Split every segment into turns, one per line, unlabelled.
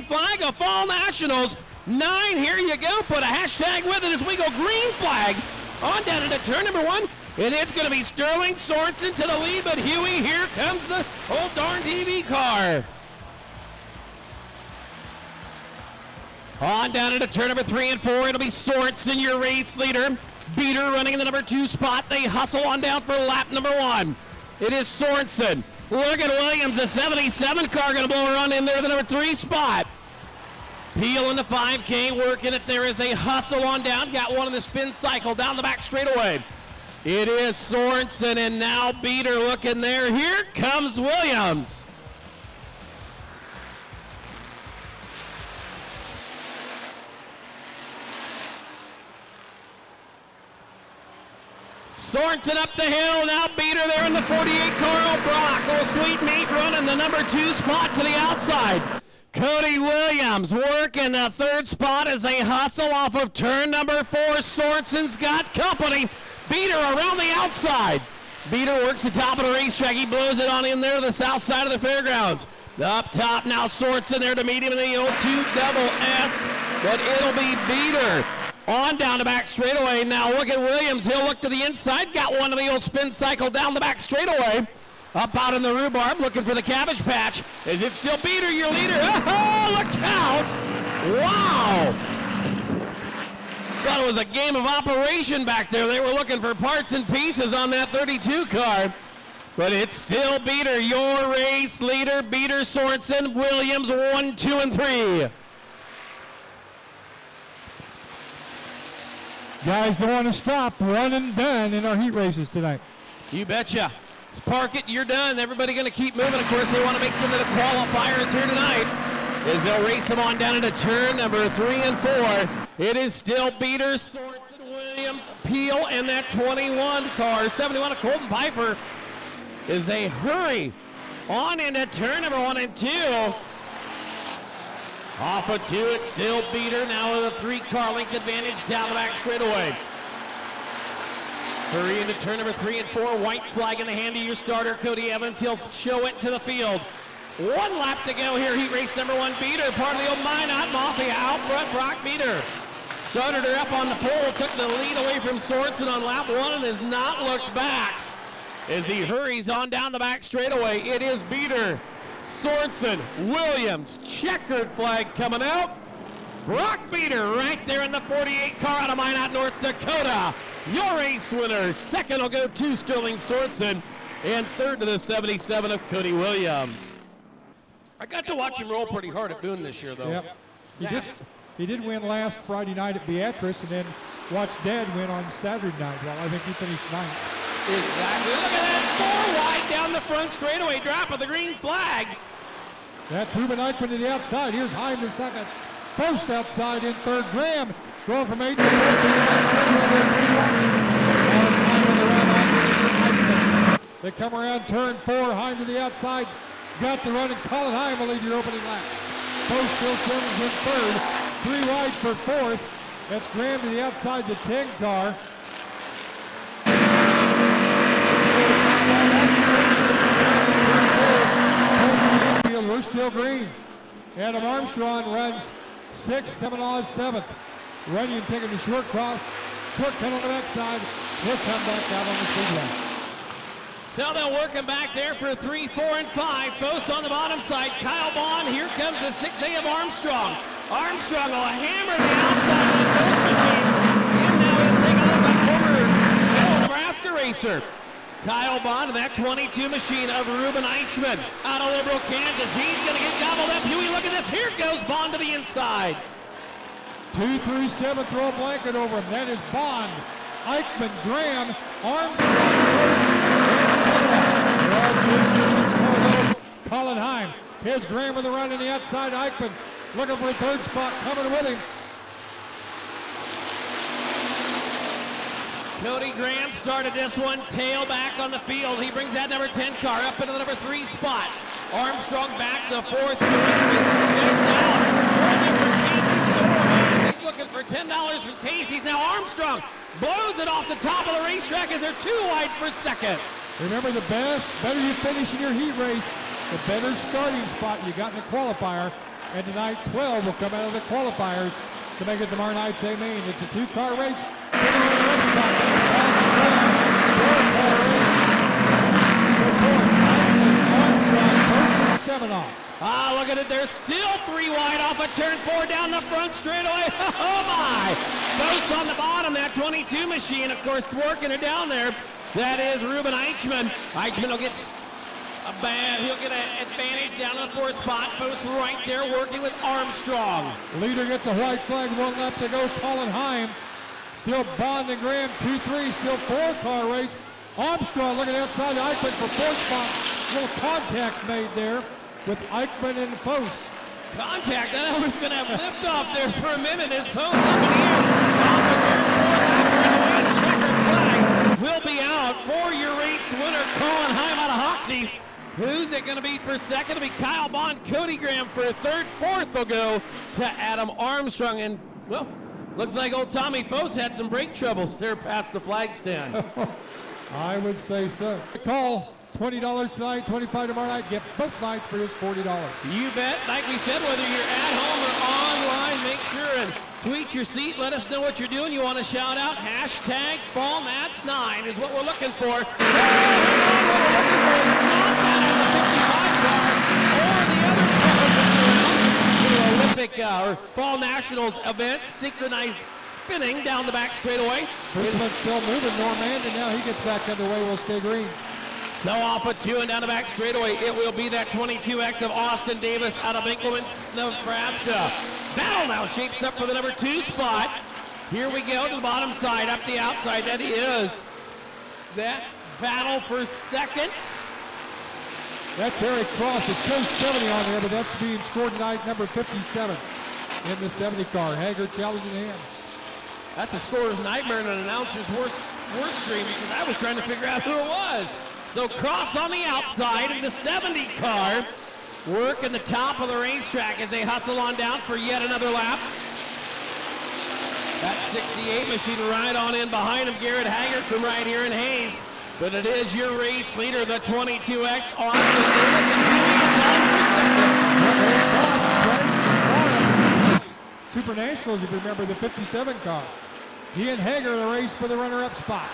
Flag of Fall Nationals. 9, here you go. Put a hashtag with it as we go green flag. On down into turn number 1. And it's going to be Sterling Sorensen to the lead, but Huey, here comes the old darn TV car. On down into turn number 3 and 4. It'll be Sorensen, your race leader. Beater running in the number 2 spot. They hustle on down for lap number 1. It is Sorensen. Look at Williams, the 77 car going to blow a run in there, the number 3 spot. Peel in the 5K, working it. There is a hustle on down. Got one in the spin cycle down the back straightaway. It is Sorensen, and now Beater looking there. Here comes Williams. Sorensen up the hill, now Beater there in the 48 Carl Brock. Oh, sweet meat running the number 2 spot to the outside. Cody Williams working the 3rd spot as they hustle off of turn number 4. Sorensen's got company. Beater around the outside. Beater works the top of the racetrack. He blows it on in there to the south side of the fairgrounds. Up top now Sorensen there to meet him in the old 2SS, but it'll be Beater. On down the back straightaway. Now look at Williams. He'll look to the inside. Got one of the old spin cycle down the back straightaway. Up out in the rhubarb looking for the cabbage patch. Is it still Beater, your leader? Oh, look out! Wow! Thought it was a game of operation back there. They were looking for parts and pieces on that 32 car. But it's still Beater, your race leader. Beater, Sorensen, Williams, 1, 2, and 3.
Guys don't want to stop, run and done in our heat races tonight.
You betcha. Just park it, you're done. Everybody going to keep moving. Of course, they want to make it into the qualifiers here tonight as they'll race them on down into turn number 3 and 4. It is still Beater, Sorensen, Williams, Peel, and that 21 car. 71 of Colton Pfeiffer is a hurry on into turn number 1 and 2. Off of 2, it's still Beater. Now with a 3-car length advantage down the back straightaway. Hurry into turn number 3 and 4. White flag in the hand of your starter, Cody Evans. He'll show it to the field. 1 lap to go here. Heat race number 1. Beater, part of the old Minot Mafia. Out front, Brock Beater. Started her up on the pole. Took the lead away from Sorensen on lap 1 and has not looked back as he hurries on down the back straightaway. It is Beater, Sorensen, Williams, checkered flag coming out. Brock Beater right there in the 48 car out of Minot, North Dakota. Your race winner. 2nd will go to Sterling Sorensen, and 3rd to the 77 of Cody Williams. I got to watch him roll pretty hard at Boone this year, though.
Yep. He did win last Friday night at Beatrice, and then watched Dad win on Saturday night. Well, I think he finished 9th.
Exactly. Look at that, 4 wide down the front straightaway, drop of the green flag.
That's Ruben Eichmann to the outside. Here's Heim in 2nd. Post outside in 3rd. Graham going from 8 to 4. Now it's Heim around. They come around turn 4. Heim to the outside. Got the run, and Colin Heim will lead your opening lap. Post still Simmons in 3rd. 3 wide for 4th. That's Graham to the outside, the 10 car. We're still green. Adam Armstrong runs 6th, 7 Oz 7th. Runyon taking the short cross, shortcut on the backside. He'll come back out on the speedway.
Selden working back there for 3, 4, and 5. Foss on the bottom side. Kyle Bond. Here comes the 6A of Armstrong. Armstrong will hammer the outside of the Foss machine. And now he'll take a look at former Nebraska racer Kyle Bond, and that 22 machine of Ruben Eichmann out of Liberal, Kansas. He's going to get gobbled up. Huey, look at this. Here goes Bond to the inside.
2 through 7, throw a blanket over him. That is Bond, Eichmann, Graham, Armstrong, and Silva. Colin Heim. Here's Graham with the run on the outside. Eichmann looking for a 3rd spot, coming with him.
Cody Graham started this one, tail back on the field. He brings that number 10 car up into the number 3 spot. Armstrong back to 4th. The winner is checked out. From Casey's store. He's looking for $10 from Casey's. Now Armstrong blows it off the top of the racetrack as they're 2 wide for 2nd.
Remember, the better you finish in your heat race, the better starting spot you got in the qualifier. And tonight, 12 will come out of the qualifiers to make it tomorrow night's A main. It's a two-car race. Four-car race. Armstrong, 7 off.
Ah, look at it. There's still 3 wide off of turn 4 down the front straightaway. Oh, my. Posts on the bottom, that 22 machine, of course, working it down there. That is Ruben Eichmann. Eichmann will get he'll get an advantage down in the 4th spot. Posts right there working with Armstrong.
Leader gets a white flag, 1 lap to go. Colin Heim. Still Bond and Graham, 2-3, still 4-car race. Armstrong looking outside Eichmann for 4th spot. Little contact made there with Eichmann and Foss.
Contact, that was going to have liftoff there for a minute. His Foss up in the air. Off of turn 4, after the checkered flag will be out for your race winner, Colin Heim out of Hoxie. Who's it going to be for second? It'll be Kyle Bond, Cody Graham for third. 4th will go to Adam Armstrong. And, well, looks like old Tommy Foss had some brake troubles there past the flag stand.
I would say so. Call. $20 tonight, $25 tomorrow night. Get both nights for just $40.
You bet. Like we said, whether you're at home or online, make sure and tweet your seat. Let us know what you're doing. You want to shout out hashtag FallMats9 is what we're looking for. What we're looking for is not that on the 55 car or the other car that's around. The Olympic or Fall Nationals event, synchronized spinning down the back straightaway.
Brisbane's still moving. Norman, and now he gets back underway. We'll stay green.
So off of 2 and down the back straightaway, it will be that 22X of Austin Davis out of Winkleman, Nebraska. Battle now shapes up for the number 2 spot. Here we go to the bottom side, up the outside. That is that battle for second.
That's Eric Cross. It shows 70 on there, but that's being scored tonight, number 57 in the 70 car. Hager challenging him.
That's a scorer's nightmare and an announcer's worst dream because I was trying to figure out who it was. So Cross on the outside of the 70 car, working the top of the racetrack as they hustle on down for yet another lap. That 68 machine right on in behind him, Garrett Haggard from right here in Hayes. But it is your race leader, the 22X, Austin Davis, and he is on for second.
Super Nationals, if you remember, the 57 car. He and Hager in the race for the runner-up spot.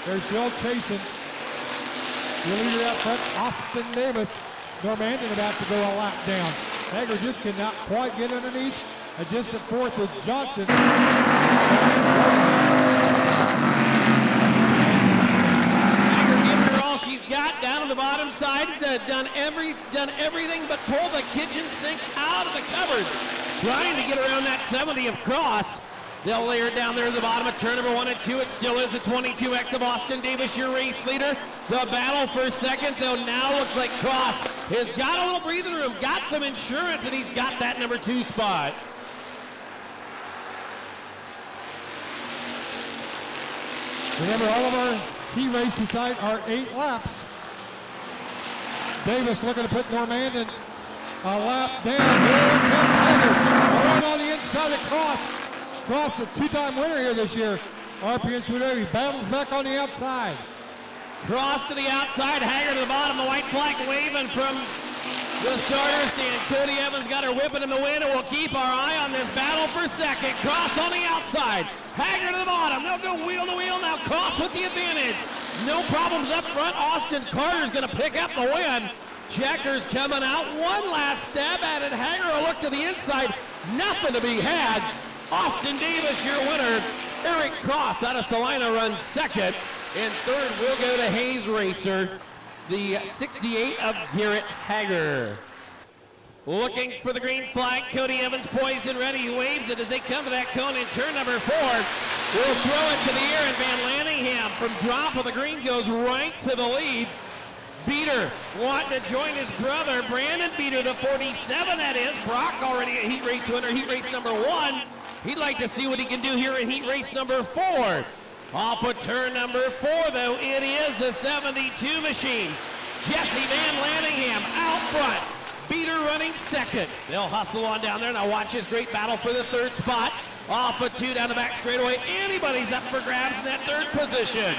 They're still chasing. The leader out front, Austin Davis. Normanton about to go a lap down. Hager just cannot quite get underneath. A distant 4th is Johnson.
Hager giving her all she's got down on the bottom side. He's done everything but pull the kitchen sink out of the covers. Trying to get around that 70 of Cross. They'll lay her down there at the bottom of turn number 1 and 2. It still is a 22X of Austin Davis, your race leader. The battle for second, though, now looks like Cross has got a little breathing room, got some insurance, and he's got that number 2 spot.
Remember, all of our key races tonight are 8 laps. Davis looking to put Normanton a lap down. Here comes Hager. Around on the inside of Cross. Cross, a 2-time winner here this year. RPM Speedway, he battles back on the outside.
Cross to the outside, Hager to the bottom, the white flag waving from the starter stand. Cody Evans got her whipping in the wind, and we'll keep our eye on this battle for second. Cross on the outside, Hager to the bottom. They'll go wheel to wheel now. Cross with the advantage. No problems up front. Austin Carter's going to pick up the win. Checkers coming out. One last stab at it. Hager a look to the inside. Nothing to be had. Austin Davis, your winner. Eric Cross out of Salina runs second. And third will go to Hayes Racer, the 68 of Garrett Hager. Looking for the green flag. Cody Evans poised and ready. He waves it as they come to that cone in turn number 4. Will throw it to the air, and Van Lanningham from drop of the green goes right to the lead. Beater wanting to join his brother, Brandon Beater, the 47 that is. Brock already a heat race winner, heat race number 1. He'd like to see what he can do here in heat race number 4. Off of turn number 4, though, it is the 72 machine. Jesse Van Lanningham out front. Beater running second. They'll hustle on down there. Now watch this great battle for the third spot. Off of 2 down the back straightaway. Anybody's up for grabs in that third position.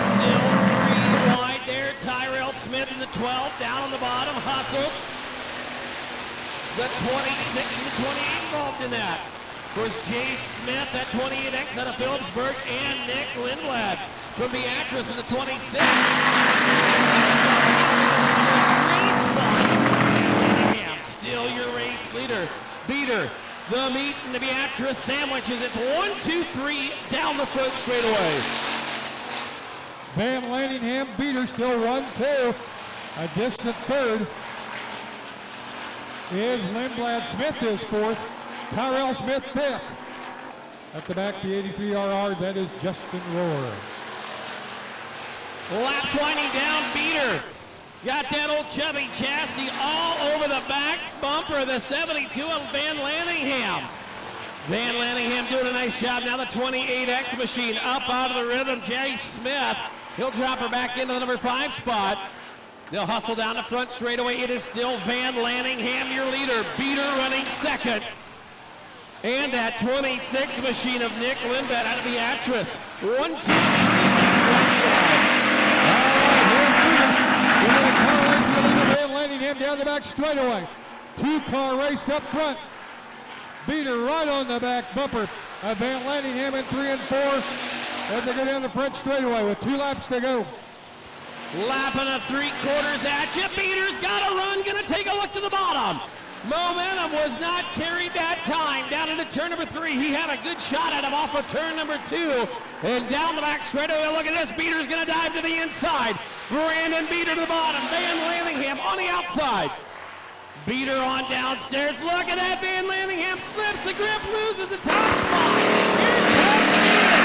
Still 3 wide there. Tyrell Smith in the 12, down on the bottom, hustles. The 26 and the 28 involved in that. Of course, Jay Smith, that 28X out of Phillipsburg, and Nick Lindblad from Beatrice in the 26. Still your race leader. Beater, the meat and the Beatrice sandwiches. It's 1, 2, 3 down the front straightaway.
Van Lanningham, Beater still 1-2. A distant third is Lindblad. Smith is fourth. Tyrell Smith fifth. At the back, the 83RR, that is Justin Rohr.
Laps winding down, Beater. Got that old chubby chassis all over the back bumper of the 72 of Van Lanningham. Van Lanningham doing a nice job. Now the 28X machine up out of the rhythm. Jay Smith, he'll drop her back into the number 5 spot. They'll hustle down the front straightaway. It is still Van Lanningham, your leader. Beater running second. And that 26 machine of Nick Lindblad out of Beatrice. 1, 2, 3.
Van Lanningham down the back straightaway. 2-car race up front. Beater right on the back bumper of Van Lanningham in 3 and 4 as they go down the front straightaway with 2 laps to go.
Lapping a 3/4 at you. Beater's got a run. Gonna take a look to the bottom. Momentum was not carried that time. Down into turn number 3. He had a good shot at him off of turn number 2. And down the back straightaway, look at this. Beater's gonna dive to the inside. Brandon Beater to the bottom. Van Lanningham on the outside. Beater on downstairs. Look at that. Van Lanningham slips the grip, loses the top spot. Here comes Beater.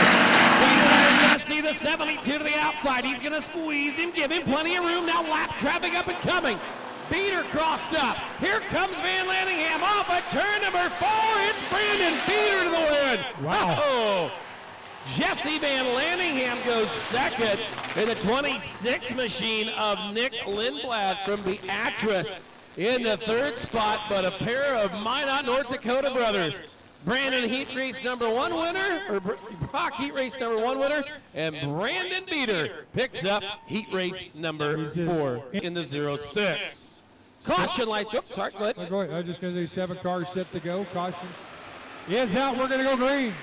Beater there's gonna see the 72 to the outside. He's gonna squeeze him, give him plenty of room. Now lap traffic up and coming. Beater crossed up. Here comes Van Lanningham off at turn number 4. It's Brandon Beater to the win.
Wow.
Oh. Jesse Van Lanningham goes second in the 26 machine of Nick Lindblad from Beatrice in the 3rd spot, but a pair of Minot, North Dakota brothers. Brandon Heat Race number 1 winner, or Brock Heat Race number 1 winner, and Brandon Beater picks up Heat Race number 4 in the 06. Caution lights. Oops, sorry, go ahead.
Go ahead. I was just going to say 7 cars set to go. Caution is out. We're going to go green.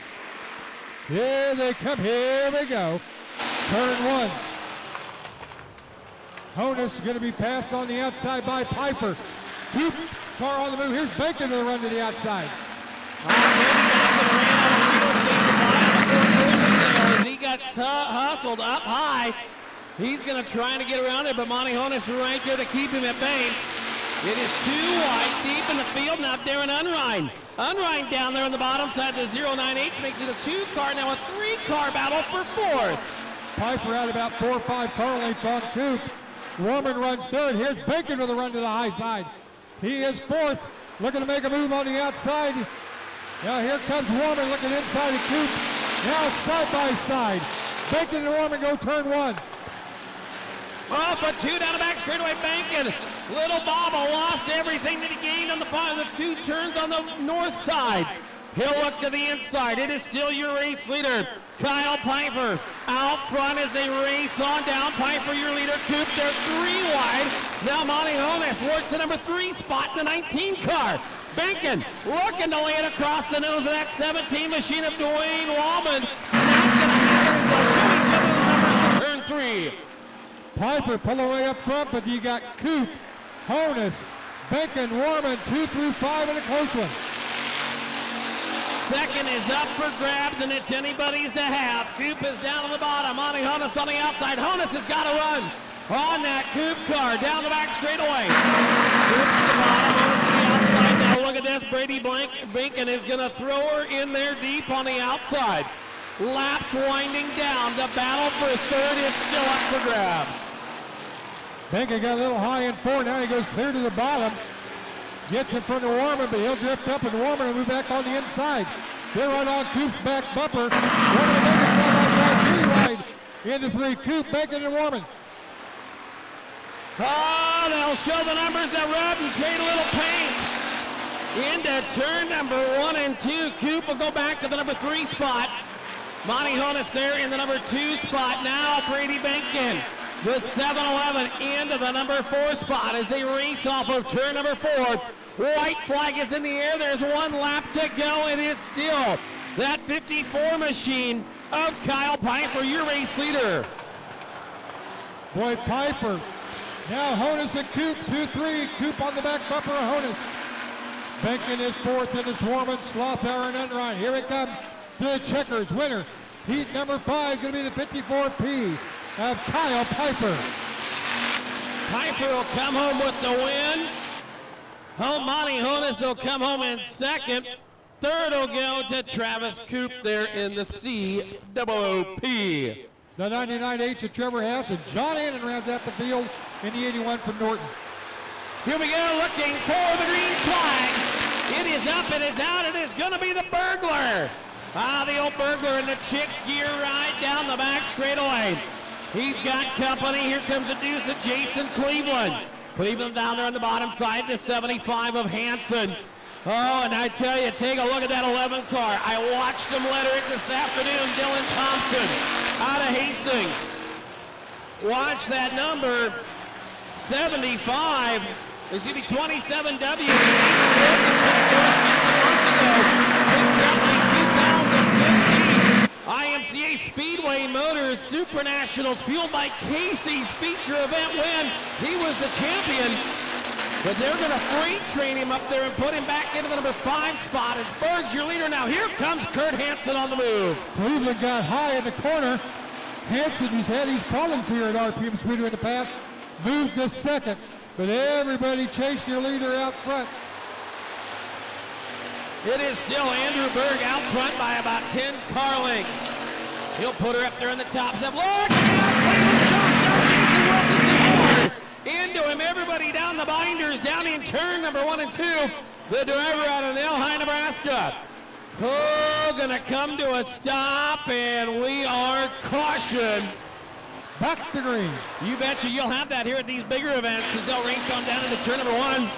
Here they come. Here we go. Turn 1. Honus going to be passed on the outside by Pfeiffer. Coop car on the move. Here's Bacon to the run to the outside.
He got hustled up high. He's going to try to get around it, but Monty Honus right there to keep him at bay. It is too wide, deep in the field. Now Darren Unrein. Unrein down there on the bottom side. The 09H makes it a 2-car, now a 3-car battle for 4th.
Pfeiffer out about 4 or 5 car lengths on Coop. Warman runs 3rd. Here's Bacon with a run to the high side. He is 4th, looking to make a move on the outside. Now here comes Warman looking inside of Coop. Now it's side by side. Bacon and Warman go turn 1.
Off a 2 down the back straightaway, Bankin. Little Bobble lost everything that he gained on the 2 turns on the north side. He'll look to the inside. It is still your race leader, Kyle Pfeiffer. Out front as they race on down. Pfeiffer, your leader. Coop, they're 3 wide. Now Monty Honus works the number 3 spot in the 19 car. Bankin looking to lay it across the nose of that 17 machine of Dwayne Wallman. Not going to happen. They'll show each other the numbers to turn 3.
Pfeiffer pull away up front, but you got Coop, Honus, Bacon, Warman, 2 through 5 in a close one.
Second is up for grabs, and it's anybody's to have. Coop is down on the bottom. Monty Honus on the outside. Honus has got to run on that Coop car. Down the back straightaway. Coop to the bottom, Honus to the outside. Now look at this. Brady Bacon is going to throw her in there deep on the outside. Laps winding down. The battle for 3rd is still up for grabs.
Bacon got a little high in 4. Now he goes clear to the bottom. Gets in front of Warman, but he'll drift up, and Warman will move back on the inside. They're right on Coop's back bumper. Warman and Bacon side by side, 3 wide into 3. Coop, Bacon, and Warman.
Oh, they'll show the numbers that rub and trade a little paint. Into turn number 1 and 2. Coop will go back to the number 3 spot. Monty Honus there in the number 2 spot. Now Brady Bacon The 7-Eleven into the number 4 spot as they race off of turn number 4. White flag is in the air. There's 1 lap to go. It is still that 54 machine of Kyle Pfeiffer, your race leader.
Boy, Pfeiffer. Now Honus and Coop, 2-3. Coop on the back bumper of Honus. Benkin is 4th, and it's Warman, Slothour, and Enright. Here it comes to the checkers. Winner, heat number 5 is going to be the 54P of Kyle Pfeiffer.
Pfeiffer will come home with the win. Monty Honus will come home in 2nd. 3rd will go to Travis Coop there in the COOP.
The 99H of Trevor Hess, and John Annan rounds out the field in the 81 from Norton.
Here we go, looking for the green flag. It is up, it is out, it is going to be the Burglar. The old Burglar in the Chicks gear ride down the back straightaway. He's got company. Here comes a deuce of Jason Cleveland. Cleveland down there on the bottom side, the 75 of Hanson. Oh, and I tell you, take a look at that 11 car. I watched him letter it this afternoon, Dylan Thompson out of Hastings. Watch that number, 75. There's going to be 27W. Jason Wilkinson, first just a month ago. Big company 2015. IMCA Speedway Motors Super Nationals fueled by Casey's feature event win. He was the champion. But they're going to freight train him up there and put him back into the number 5 spot as Berg's your leader now. Here comes Kurt Hansen on the move.
Cleveland got high in the corner. Hansen, who's had these problems here at RPM Speedway in the past, moves to 2nd. But everybody chasing your leader out front.
It is still Andrew Berg out front by about 10 car lengths. He'll put her up there in the top step. Look out! Cleveland's crossed up. Jason Wilkinson hard into him. Everybody down the binders, down in turn number 1 and 2. The driver out of Nelhi, Nebraska. Oh, gonna come to a stop, and we are cautioned.
Back to green.
You betcha you'll have that here at these bigger events as they'll race on down into turn number 1.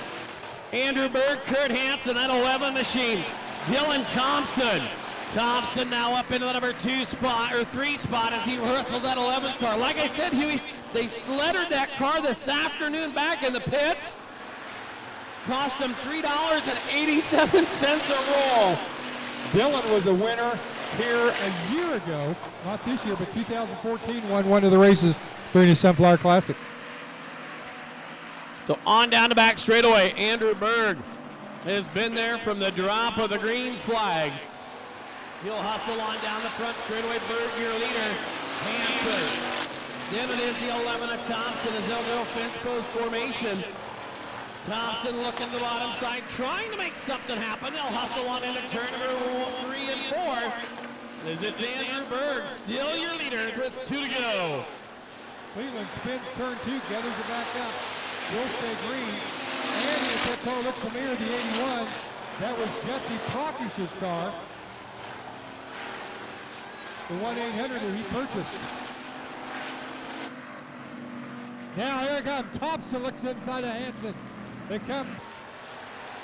Andrew Berg, Kurt Hansen, that 11 machine. Dylan Thompson. Thompson now up into the number 2 spot, or 3 spot as he wrestles that 11 car. Like I said, Huey, they lettered that car this afternoon back in the pits. Cost them $3.87 a roll.
Dylan was a winner here a year ago, not this year, but 2014, won one of the races during the Sunflower Classic.
So on down the back straightaway, Andrew Berg has been there from the drop of the green flag. He'll hustle on down the front straightaway. Berg, your leader. Hansen. Then it is the 11 of Thompson as they'll go fence post formation. Thompson looking to the bottom side, trying to make something happen. They'll hustle on into turn number 3 and 4. As it's Andrew Berg, still your leader with 2 to go.
Cleveland spins turn 2, gathers it back up. Will stay green. And if that car looks familiar, the 81, that was Jesse Prockish's car. The 1-800 that he purchased. Now here comes Thompson, looks inside of Hansen. They come.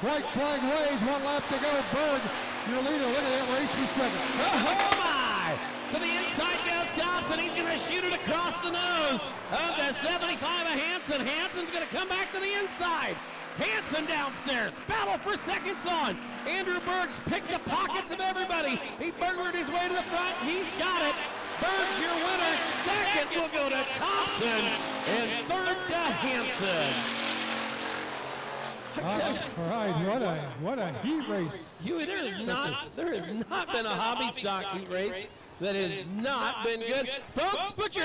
White flag waves, 1 lap to go. Berg, your leader, look at that race for 2nd.
Oh my! To the inside goes Thompson. He's going to shoot it across the nose of the 75 of Hansen. Hansen's going to come back to the inside. Hansen downstairs. Battle for seconds on. Andrew Berg's picked the pockets of everybody. He burglared his way to the front. He's got it. Berg's your winner. 2nd will go to Thompson. And 3rd to Hansen.
All right, what a heat race.
Huey, there has not been a hobby stock heat race that has not been good. Folks, put your